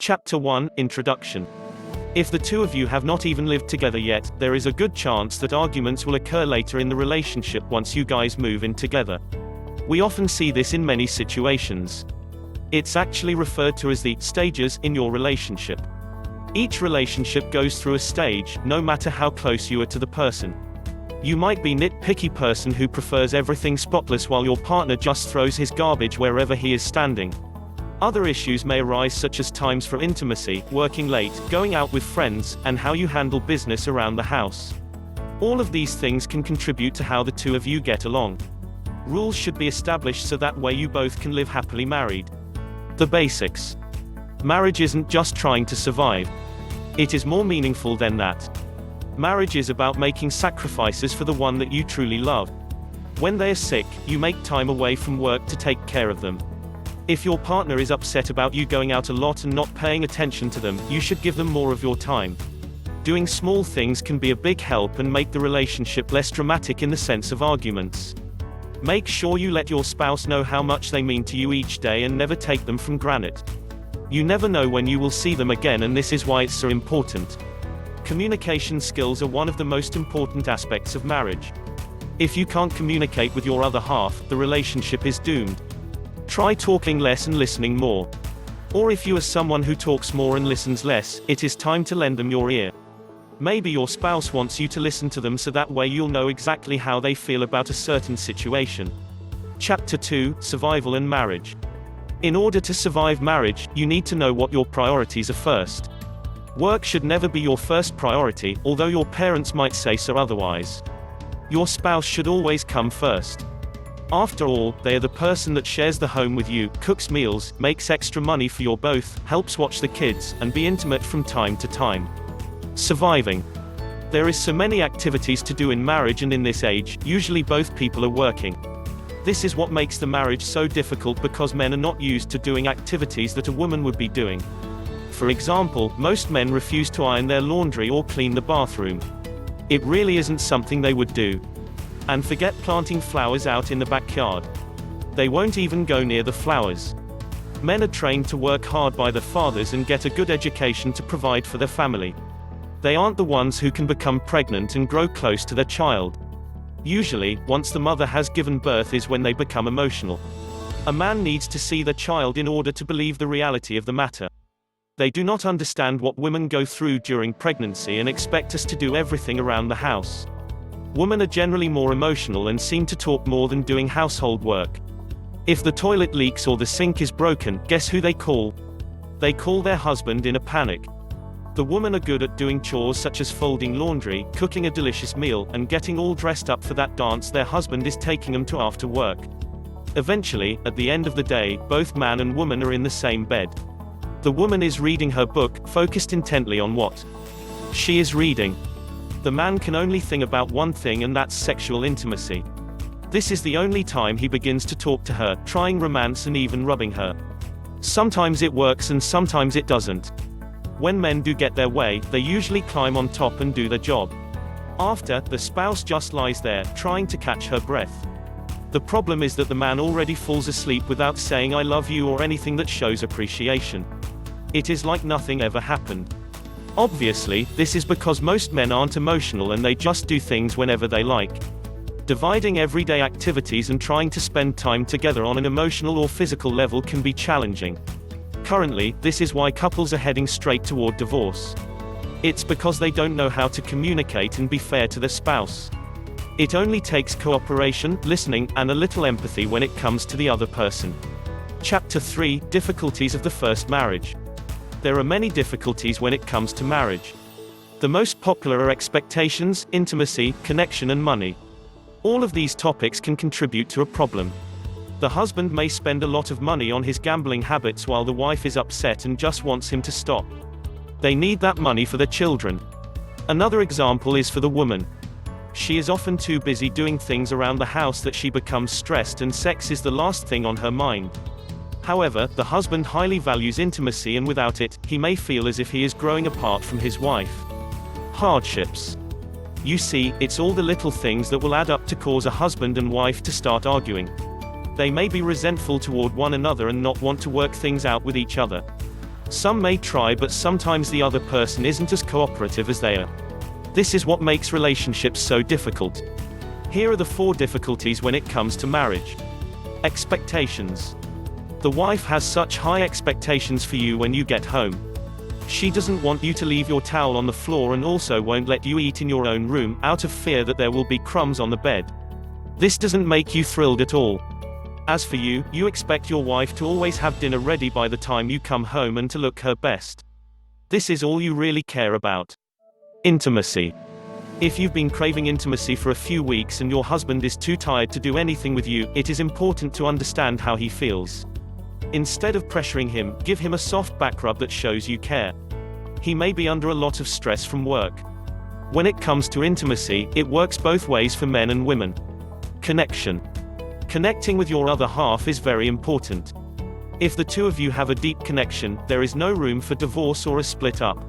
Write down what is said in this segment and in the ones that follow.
Chapter 1, Introduction. If the two of you have not even lived together yet, there is a good chance that arguments will occur later in the relationship once you guys move in together. We often see this in many situations. It's actually referred to as the stages in your relationship. Each relationship goes through a stage, no matter how close you are to the person. You might be nitpicky person who prefers everything spotless while your partner just throws his garbage wherever he is standing. Other issues may arise such as times for intimacy, working late, going out with friends, and how you handle business around the house. All of these things can contribute to how the two of you get along. Rules should be established so that way you both can live happily married. The basics. Marriage isn't just trying to survive. It is more meaningful than that. Marriage is about making sacrifices for the one that you truly love. When they are sick, you make time away from work to take care of them. If your partner is upset about you going out a lot and not paying attention to them, you should give them more of your time. Doing small things can be a big help and make the relationship less dramatic in the sense of arguments. Make sure you let your spouse know how much they mean to you each day and never take them for granted. You never know when you will see them again, and this is why it's so important. Communication skills are one of the most important aspects of marriage. If you can't communicate with your other half, the relationship is doomed. Try talking less and listening more. Or if you are someone who talks more and listens less, it is time to lend them your ear. Maybe your spouse wants you to listen to them so that way you'll know exactly how they feel about a certain situation. Chapter 2, Survival and Marriage. In order to survive marriage, you need to know what your priorities are first. Work should never be your first priority, although your parents might say so otherwise. Your spouse should always come first. After all, they are the person that shares the home with you, cooks meals, makes extra money for you both, helps watch the kids, and be intimate from time to time. Surviving. There is so many activities to do in marriage, and in this age, usually both people are working. This is what makes the marriage so difficult, because men are not used to doing activities that a woman would be doing. For example, most men refuse to iron their laundry or clean the bathroom. It really isn't something they would do. And forget planting flowers out in the backyard. They won't even go near the flowers. Men are trained to work hard by their fathers and get a good education to provide for their family. They aren't the ones who can become pregnant and grow close to their child. Usually, once the mother has given birth is when they become emotional. A man needs to see their child in order to believe the reality of the matter. They do not understand what women go through during pregnancy and expect us to do everything around the house. Women are generally more emotional and seem to talk more than doing household work. If the toilet leaks or the sink is broken, guess who they call? They call their husband in a panic. The women are good at doing chores such as folding laundry, cooking a delicious meal, and getting all dressed up for that dance their husband is taking them to after work. Eventually, at the end of the day, both man and woman are in the same bed. The woman is reading her book, focused intently on what she is reading. The man can only think about one thing, and that's sexual intimacy. This is the only time he begins to talk to her, trying romance and even rubbing her. Sometimes it works and sometimes it doesn't. When men do get their way, they usually climb on top and do their job. After, the spouse just lies there, trying to catch her breath. The problem is that the man already falls asleep without saying "I love you" or anything that shows appreciation. It is like nothing ever happened. Obviously, this is because most men aren't emotional and they just do things whenever they like. Dividing everyday activities and trying to spend time together on an emotional or physical level can be challenging. Currently, this is why couples are heading straight toward divorce. It's because they don't know how to communicate and be fair to their spouse. It only takes cooperation, listening, and a little empathy when it comes to the other person. Chapter 3, Difficulties of the First Marriage. There are many difficulties when it comes to marriage. The most popular are expectations, intimacy, connection, and money. All of these topics can contribute to a problem. The husband may spend a lot of money on his gambling habits while the wife is upset and just wants him to stop. They need that money for their children. Another example is for the woman. She is often too busy doing things around the house that she becomes stressed, and sex is the last thing on her mind. However, the husband highly values intimacy, and without it, he may feel as if he is growing apart from his wife. Hardships. You see, it's all the little things that will add up to cause a husband and wife to start arguing. They may be resentful toward one another and not want to work things out with each other. Some may try, but sometimes the other person isn't as cooperative as they are. This is what makes relationships so difficult. Here are the 4 difficulties when it comes to marriage. Expectations. The wife has such high expectations for you when you get home. She doesn't want you to leave your towel on the floor and also won't let you eat in your own room, out of fear that there will be crumbs on the bed. This doesn't make you thrilled at all. As for you, you expect your wife to always have dinner ready by the time you come home and to look her best. This is all you really care about. Intimacy. If you've been craving intimacy for a few weeks and your husband is too tired to do anything with you, it is important to understand how he feels. Instead of pressuring him, give him a soft back rub that shows you care. He may be under a lot of stress from work. When it comes to intimacy, it works both ways for men and women. Connection. Connecting with your other half is very important. If the two of you have a deep connection, there is no room for divorce or a split up.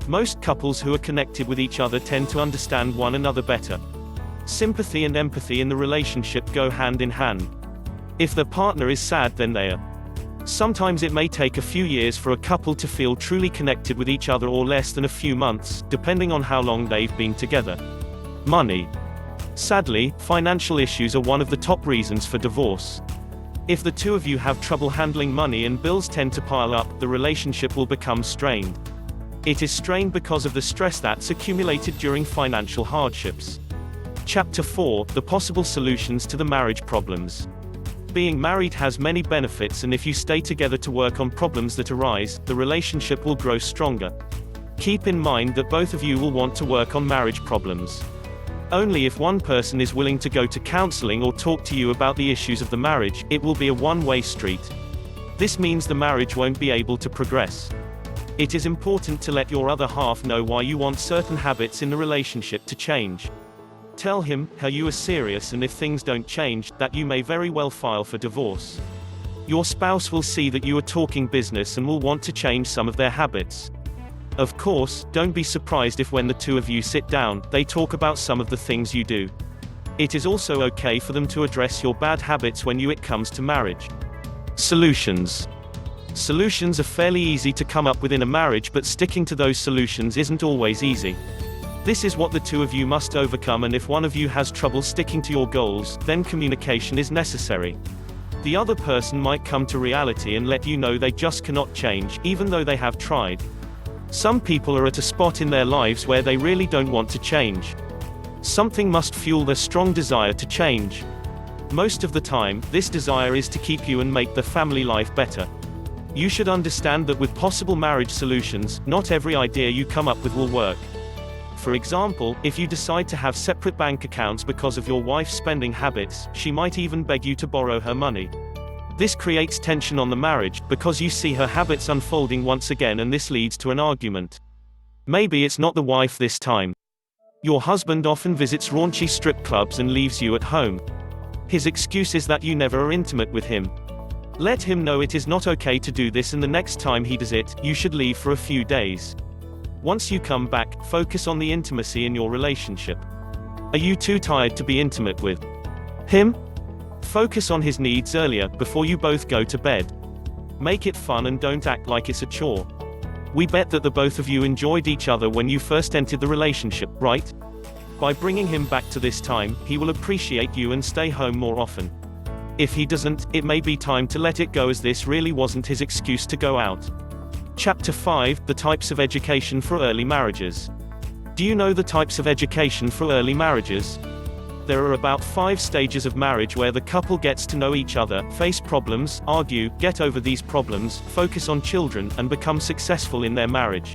Most couples who are connected with each other tend to understand one another better. Sympathy and empathy in the relationship go hand in hand. If their partner is sad, then they are. Sometimes it may take a few years for a couple to feel truly connected with each other, or less than a few months, depending on how long they've been together. Money. Sadly, financial issues are one of the top reasons for divorce. If the two of you have trouble handling money and bills tend to pile up, the relationship will become strained. It is strained because of the stress that's accumulated during financial hardships. Chapter 4: The possible solutions to the marriage problems. Being married has many benefits, and if you stay together to work on problems that arise, the relationship will grow stronger. Keep in mind that both of you will want to work on marriage problems. Only if one person is willing to go to counseling or talk to you about the issues of the marriage, it will be a one-way street. This means the marriage won't be able to progress. It is important to let your other half know why you want certain habits in the relationship to change. Tell him how you are serious, and if things don't change, that you may very well file for divorce. Your spouse will see that you are talking business and will want to change some of their habits. Of course, don't be surprised if when the two of you sit down, they talk about some of the things you do. It is also okay for them to address your bad habits when it comes to marriage. Solutions. Solutions are fairly easy to come up with in a marriage, but sticking to those solutions isn't always easy. This is what the two of you must overcome, and if one of you has trouble sticking to your goals, then communication is necessary. The other person might come to reality and let you know they just cannot change, even though they have tried. Some people are at a spot in their lives where they really don't want to change. Something must fuel their strong desire to change. Most of the time, this desire is to keep you and make the family life better. You should understand that with possible marriage solutions, not every idea you come up with will work. For example, if you decide to have separate bank accounts because of your wife's spending habits, she might even beg you to borrow her money. This creates tension on the marriage, because you see her habits unfolding once again, and this leads to an argument. Maybe it's not the wife this time. Your husband often visits raunchy strip clubs and leaves you at home. His excuse is that you never are intimate with him. Let him know it is not okay to do this, and the next time he does it, you should leave for a few days. Once you come back, focus on the intimacy in your relationship. Are you too tired to be intimate with him? Focus on his needs earlier, before you both go to bed. Make it fun and don't act like it's a chore. We bet that the both of you enjoyed each other when you first entered the relationship, right? By bringing him back to this time, he will appreciate you and stay home more often. If he doesn't, it may be time to let it go, as this really wasn't his excuse to go out. Chapter 5: The types of education for early marriages. Do you know the types of education for early marriages? There are about 5 stages of marriage where the couple gets to know each other, face problems, argue, get over these problems, focus on children, and become successful in their marriage.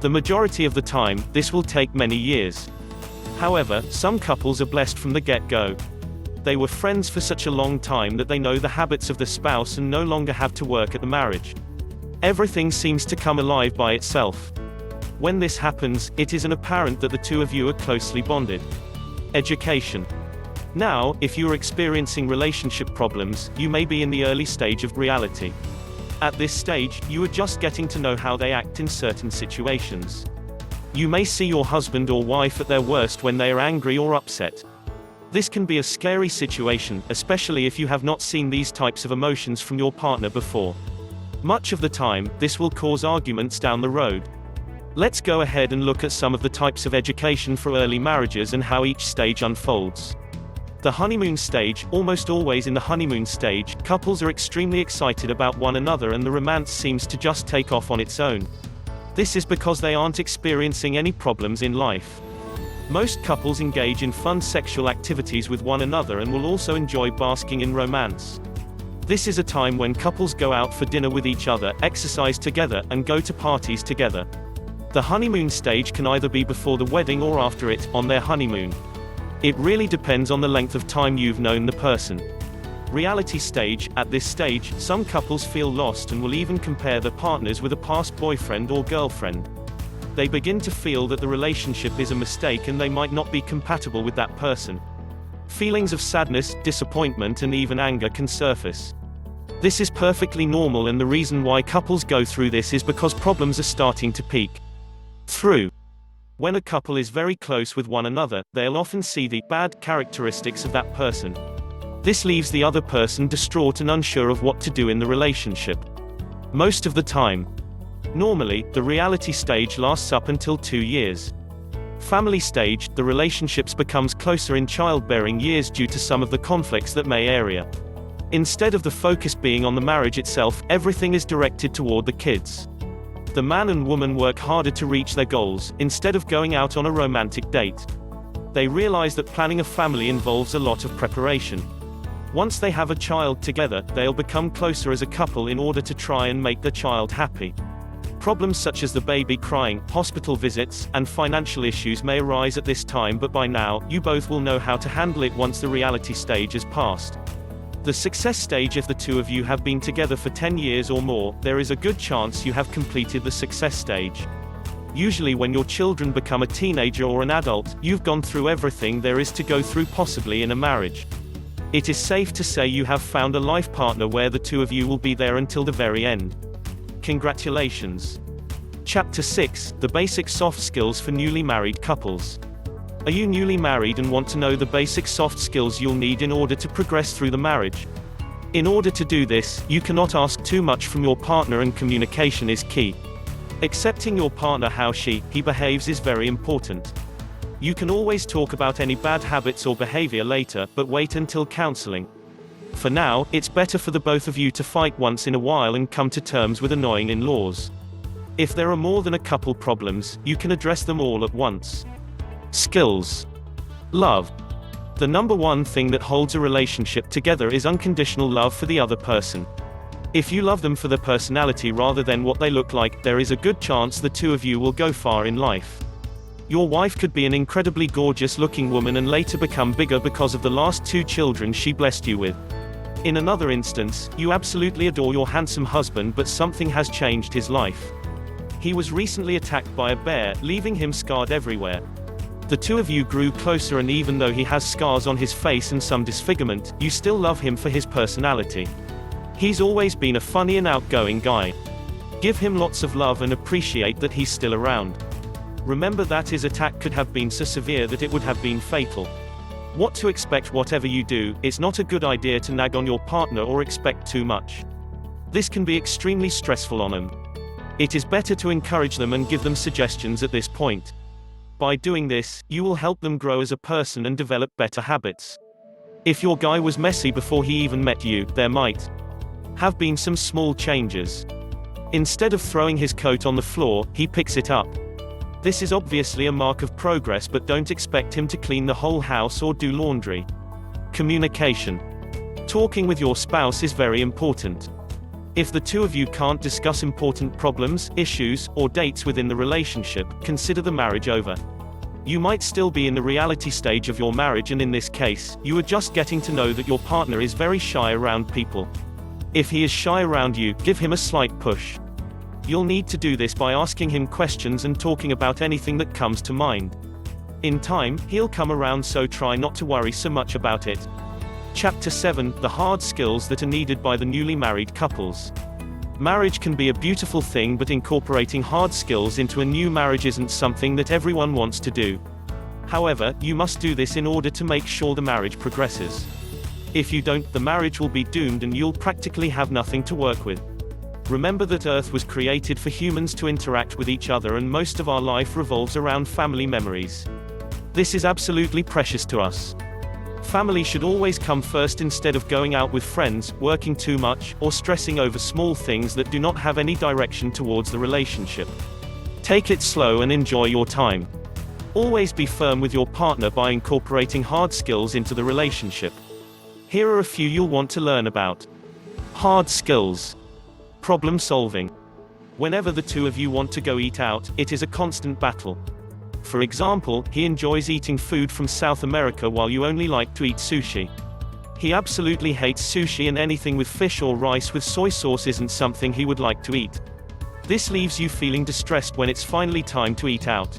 The majority of the time, this will take many years. However, some couples are blessed from the get-go. They were friends for such a long time that they know the habits of the spouse and no longer have to work at the marriage. Everything seems to come alive by itself. When this happens, it is apparent that the two of you are closely bonded. Education. Now, if you are experiencing relationship problems, you may be in the early stage of reality. At this stage, you are just getting to know how they act in certain situations. You may see your husband or wife at their worst when they are angry or upset. This can be a scary situation, especially if you have not seen these types of emotions from your partner before. Much of the time, this will cause arguments down the road. Let's go ahead and look at some of the types of education for early marriages and how each stage unfolds. The honeymoon stage. Almost always in the honeymoon stage, couples are extremely excited about one another and the romance seems to just take off on its own. This is because they aren't experiencing any problems in life. Most couples engage in fun sexual activities with one another and will also enjoy basking in romance. This is a time when couples go out for dinner with each other, exercise together, and go to parties together. The honeymoon stage can either be before the wedding or after it, on their honeymoon. It really depends on the length of time you've known the person. Reality stage. At this stage, some couples feel lost and will even compare their partners with a past boyfriend or girlfriend. They begin to feel that the relationship is a mistake and they might not be compatible with that person. Feelings of sadness, disappointment, and even anger can surface. This is perfectly normal, and the reason why couples go through this is because problems are starting to peak through. When a couple is very close with one another, they'll often see the bad characteristics of that person. This leaves the other person distraught and unsure of what to do in the relationship. Most of the time. Normally, the reality stage lasts up until 2 years. Family stage. The relationships becomes closer in childbearing years due to some of the conflicts that may area. Instead of the focus being on the marriage itself, everything is directed toward the kids. The man and woman work harder to reach their goals, instead of going out on a romantic date. They realize that planning a family involves a lot of preparation. Once they have a child together, they'll become closer as a couple in order to try and make their child happy. Problems such as the baby crying, hospital visits, and financial issues may arise at this time, but by now, you both will know how to handle it once the reality stage has passed. The success stage. If the two of you have been together for 10 years or more, there is a good chance you have completed the success stage. Usually when your children become a teenager or an adult, you've gone through everything there is to go through possibly in a marriage. It is safe to say you have found a life partner where the two of you will be there until the very end. Congratulations. Chapter 6, The Basic Soft Skills for Newly Married Couples. Are you newly married and want to know the basic soft skills you'll need in order to progress through the marriage? In order to do this, you cannot ask too much from your partner, and communication is key. Accepting your partner how he behaves is very important. You can always talk about any bad habits or behavior later, but wait until counseling. For now, it's better for the both of you to fight once in a while and come to terms with annoying in-laws. If there are more than a couple problems, you can address them all at once. Skills. Love. The number one thing that holds a relationship together is unconditional love for the other person. If you love them for their personality rather than what they look like, there is a good chance the two of you will go far in life. Your wife could be an incredibly gorgeous looking woman and later become bigger because of the last 2 children she blessed you with. In another instance, you absolutely adore your handsome husband, but something has changed his life. He was recently attacked by a bear, leaving him scarred everywhere. The two of you grew closer, and even though he has scars on his face and some disfigurement, you still love him for his personality. He's always been a funny and outgoing guy. Give him lots of love and appreciate that he's still around. Remember that his attack could have been so severe that it would have been fatal. What to expect. Whatever you do, it's not a good idea to nag on your partner or expect too much. This can be extremely stressful on them. It is better to encourage them and give them suggestions at this point. By doing this, you will help them grow as a person and develop better habits. If your guy was messy before he even met you, there might have been some small changes. Instead of throwing his coat on the floor, he picks it up. This is obviously a mark of progress, but don't expect him to clean the whole house or do laundry. Communication. Talking with your spouse is very important. If the two of you can't discuss important problems, issues, or dates within the relationship, consider the marriage over. You might still be in the reality stage of your marriage, and in this case, you are just getting to know that your partner is very shy around people. If he is shy around you, give him a slight push. You'll need to do this by asking him questions and talking about anything that comes to mind. In time, he'll come around, so try not to worry so much about it. Chapter 7, The Hard Skills that are needed by the newly married couples. Marriage can be a beautiful thing, but incorporating hard skills into a new marriage isn't something that everyone wants to do. However, you must do this in order to make sure the marriage progresses. If you don't, the marriage will be doomed and you'll practically have nothing to work with. Remember that Earth was created for humans to interact with each other, and most of our life revolves around family memories. This is absolutely precious to us. Family should always come first instead of going out with friends, working too much, or stressing over small things that do not have any direction towards the relationship. Take it slow and enjoy your time. Always be firm with your partner by incorporating hard skills into the relationship. Here are a few you'll want to learn about. Hard skills. Problem solving. Whenever the two of you want to go eat out, it is a constant battle. For example, he enjoys eating food from South America while you only like to eat sushi. He absolutely hates sushi, and anything with fish or rice with soy sauce isn't something he would like to eat. This leaves you feeling distressed when it's finally time to eat out.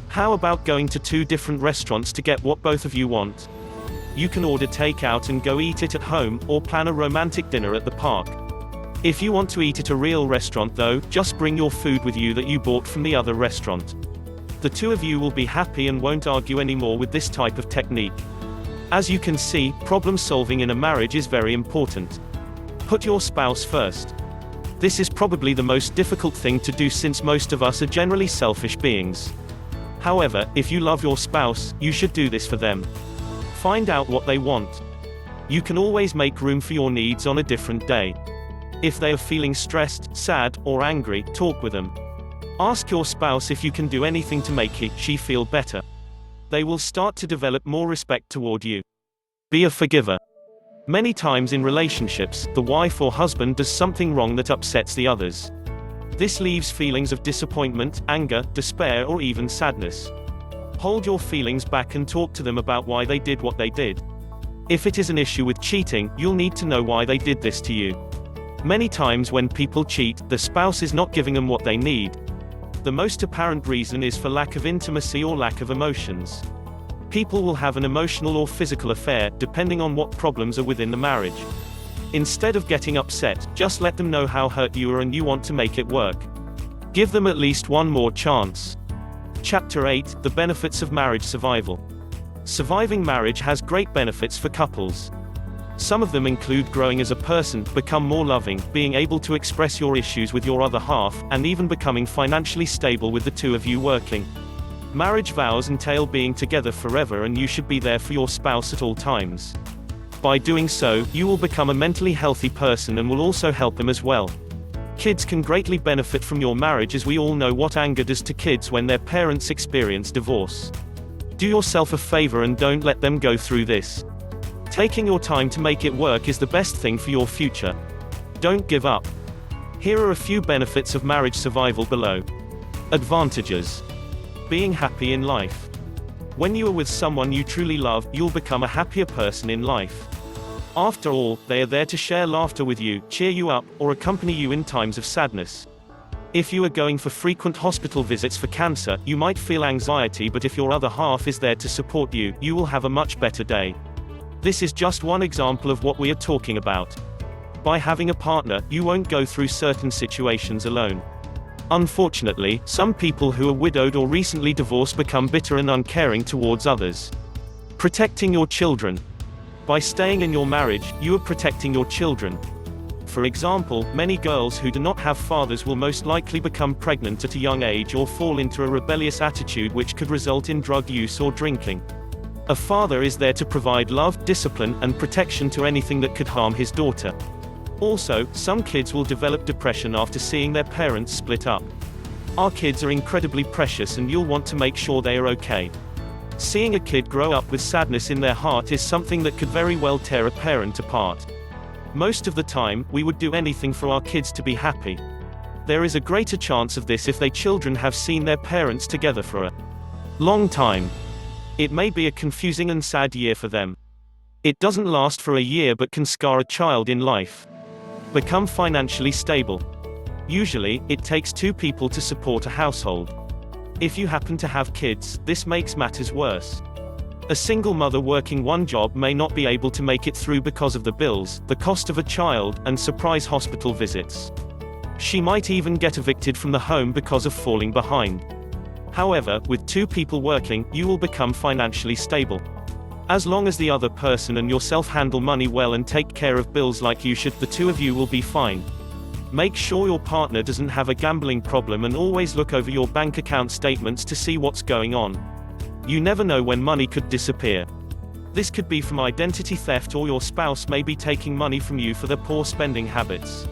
How about going to 2 different restaurants to get what both of you want? You can order takeout and go eat it at home, or plan a romantic dinner at the park. If you want to eat at a real restaurant though, just bring your food with you that you bought from the other restaurant. The two of you will be happy and won't argue anymore with this type of technique. As you can see, problem solving in a marriage is very important. Put your spouse first. This is probably the most difficult thing to do, since most of us are generally selfish beings. However, if you love your spouse, you should do this for them. Find out what they want. You can always make room for your needs on a different day. If they are feeling stressed, sad, or angry, talk with them. Ask your spouse if you can do anything to make she feel better. They will start to develop more respect toward you. Be a forgiver. Many times in relationships, the wife or husband does something wrong that upsets the others. This leaves feelings of disappointment, anger, despair, or even sadness. Hold your feelings back and talk to them about why they did what they did. If it is an issue with cheating, you'll need to know why they did this to you. Many times when people cheat, the spouse is not giving them what they need. The most apparent reason is for lack of intimacy or lack of emotions. People will have an emotional or physical affair, depending on what problems are within the marriage. Instead of getting upset, just let them know how hurt you are and you want to make it work. Give them at least one more chance. Chapter 8: The Benefits of Marriage Survival. Surviving marriage has great benefits for couples. Some of them include growing as a person, become more loving, being able to express your issues with your other half, and even becoming financially stable with the two of you working. Marriage vows entail being together forever, and you should be there for your spouse at all times. By doing so, you will become a mentally healthy person and will also help them as well. Kids can greatly benefit from your marriage, as we all know what anger does to kids when their parents experience divorce. Do yourself a favor and don't let them go through this. Taking your time to make it work is the best thing for your future. Don't give up. Here are a few benefits of marriage survival below. Advantages. Being happy in life. When you are with someone you truly love, you'll become a happier person in life. After all, they are there to share laughter with you, cheer you up, or accompany you in times of sadness. If you are going for frequent hospital visits for cancer, you might feel anxiety, but if your other half is there to support you, you will have a much better day. This is just one example of what we are talking about. By having a partner, you won't go through certain situations alone. Unfortunately, some people who are widowed or recently divorced become bitter and uncaring towards others. Protecting your children. By staying in your marriage, you are protecting your children. For example, many girls who do not have fathers will most likely become pregnant at a young age or fall into a rebellious attitude which could result in drug use or drinking. A father is there to provide love, discipline, and protection to anything that could harm his daughter. Also, some kids will develop depression after seeing their parents split up. Our kids are incredibly precious and you'll want to make sure they are okay. Seeing a kid grow up with sadness in their heart is something that could very well tear a parent apart. Most of the time, we would do anything for our kids to be happy. There is a greater chance of this if their children have seen their parents together for a long time. It may be a confusing and sad year for them. It doesn't last for a year but can scar a child in life. Become financially stable. Usually, it takes 2 people to support a household. If you happen to have kids, this makes matters worse. A single mother working one job may not be able to make it through because of the bills, the cost of a child, and surprise hospital visits. She might even get evicted from the home because of falling behind. However, with 2 people working, you will become financially stable. As long as the other person and yourself handle money well and take care of bills like you should, the two of you will be fine. Make sure your partner doesn't have a gambling problem and always look over your bank account statements to see what's going on. You never know when money could disappear. This could be from identity theft, or your spouse may be taking money from you for their poor spending habits.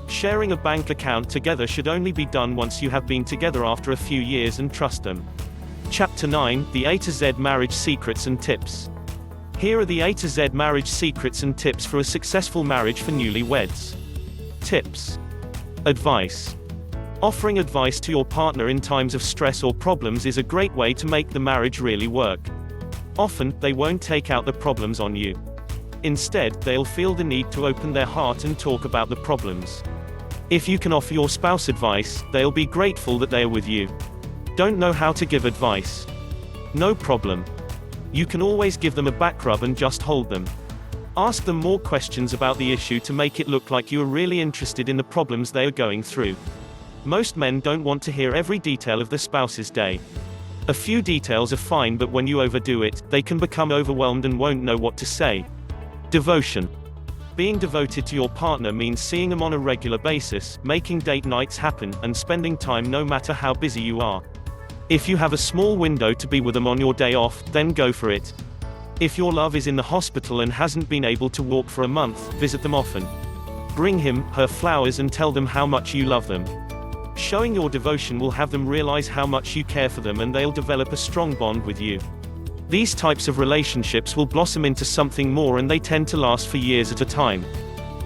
Sharing a bank account together should only be done once you have been together after a few years and trust them. Chapter 9: The A to Z Marriage Secrets and Tips. Here are the A to Z marriage secrets and tips for a successful marriage for newlyweds. Tips. Advice. Offering advice to your partner in times of stress or problems is a great way to make the marriage really work. Often, they won't take out the problems on you. Instead, they'll feel the need to open their heart and talk about the problems. If you can offer your spouse advice, they'll be grateful that they are with you. Don't know how to give advice? No problem. You can always give them a back rub and just hold them. Ask them more questions about the issue to make it look like you are really interested in the problems they are going through. Most men don't want to hear every detail of their spouse's day. A few details are fine, but when you overdo it, they can become overwhelmed and won't know what to say. Devotion. Being devoted to your partner means seeing them on a regular basis, making date nights happen, and spending time no matter how busy you are. If you have a small window to be with them on your day off, then go for it. If your love is in the hospital and hasn't been able to walk for a month, visit them often. Bring him, her flowers and tell them how much you love them. Showing your devotion will have them realize how much you care for them, and they'll develop a strong bond with you. These types of relationships will blossom into something more, and they tend to last for years at a time.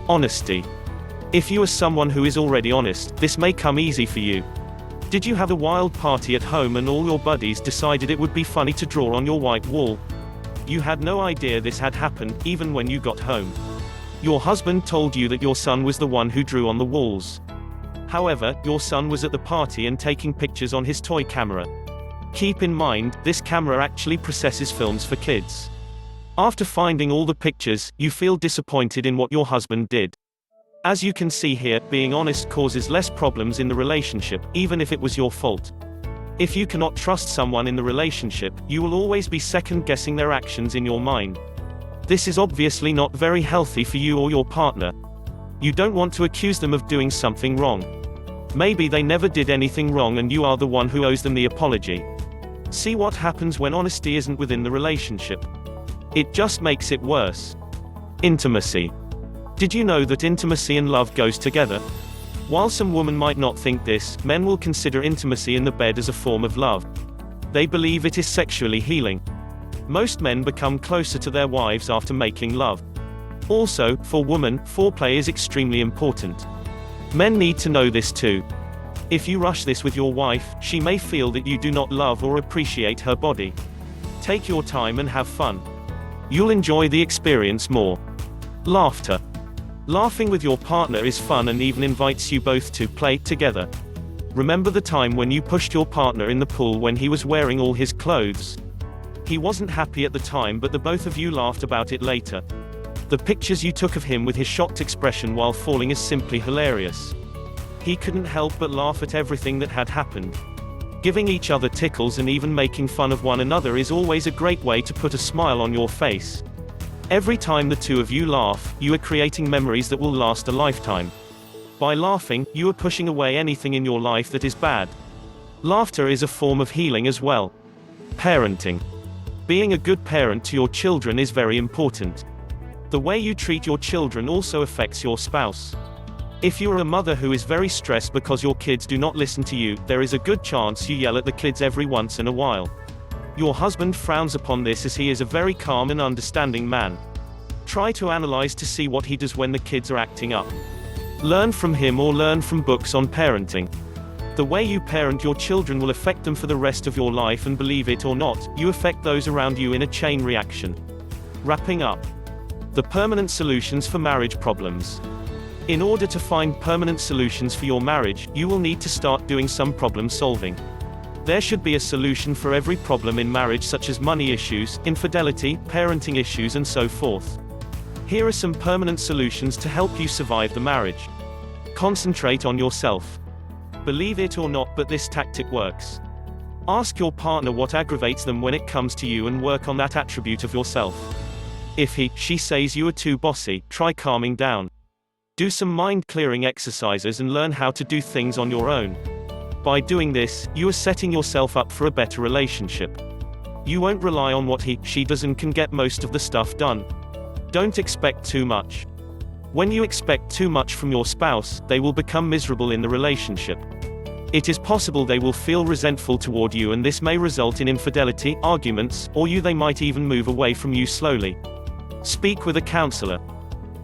Honesty. If you are someone who is already honest, this may come easy for you. Did you have a wild party at home and all your buddies decided it would be funny to draw on your white wall? You had no idea this had happened, even when you got home. Your husband told you that your son was the one who drew on the walls. However, your son was at the party and taking pictures on his toy camera. Keep in mind, this camera actually processes films for kids. After finding all the pictures, you feel disappointed in what your husband did. As you can see here, being honest causes less problems in the relationship, even if it was your fault. If you cannot trust someone in the relationship, you will always be second-guessing their actions in your mind. This is obviously not very healthy for you or your partner. You don't want to accuse them of doing something wrong. Maybe they never did anything wrong and you are the one who owes them the apology. See what happens when honesty isn't within the relationship. It just makes it worse. Intimacy. Did you know that intimacy and love goes together? While some women might not think this, men will consider intimacy in the bed as a form of love. They believe it is sexually healing. Most men become closer to their wives after making love. Also, for women, foreplay is extremely important. Men need to know this too. If you rush this with your wife, she may feel that you do not love or appreciate her body. Take your time and have fun. You'll enjoy the experience more. Laughter. Laughing with your partner is fun and even invites you both to play together. Remember the time when you pushed your partner in the pool when he was wearing all his clothes? He wasn't happy at the time, but the both of you laughed about it later. The pictures you took of him with his shocked expression while falling is simply hilarious. He couldn't help but laugh at everything that had happened. Giving each other tickles and even making fun of one another is always a great way to put a smile on your face. Every time the two of you laugh, you are creating memories that will last a lifetime. By laughing, you are pushing away anything in your life that is bad. Laughter is a form of healing as well. Parenting. Being a good parent to your children is very important. The way you treat your children also affects your spouse. If you are a mother who is very stressed because your kids do not listen to you, there is a good chance you yell at the kids every once in a while. Your husband frowns upon this as he is a very calm and understanding man. Try to analyze to see what he does when the kids are acting up. Learn from him or learn from books on parenting. The way you parent your children will affect them for the rest of your life, and believe it or not, you affect those around you in a chain reaction. Wrapping up. The permanent solutions for marriage problems. In order to find permanent solutions for your marriage, you will need to start doing some problem solving. There should be a solution for every problem in marriage, such as money issues, infidelity, parenting issues, and so forth. Here are some permanent solutions to help you survive the marriage. Concentrate on yourself. Believe it or not, but this tactic works. Ask your partner what aggravates them when it comes to you and work on that attribute of yourself. If she says you are too bossy, try calming down. Do some mind-clearing exercises and learn how to do things on your own. By doing this, you are setting yourself up for a better relationship. You won't rely on what she does and can get most of the stuff done. Don't expect too much. When you expect too much from your spouse, they will become miserable in the relationship. It is possible they will feel resentful toward you, and this may result in infidelity, arguments, or they might even move away from you slowly. Speak with a counselor.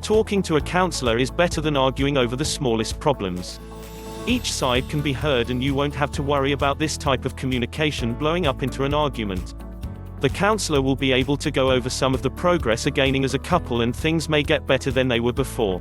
Talking to a counselor is better than arguing over the smallest problems. Each side can be heard and you won't have to worry about this type of communication blowing up into an argument. The counselor will be able to go over some of the progress are gaining as a couple, and things may get better than they were before.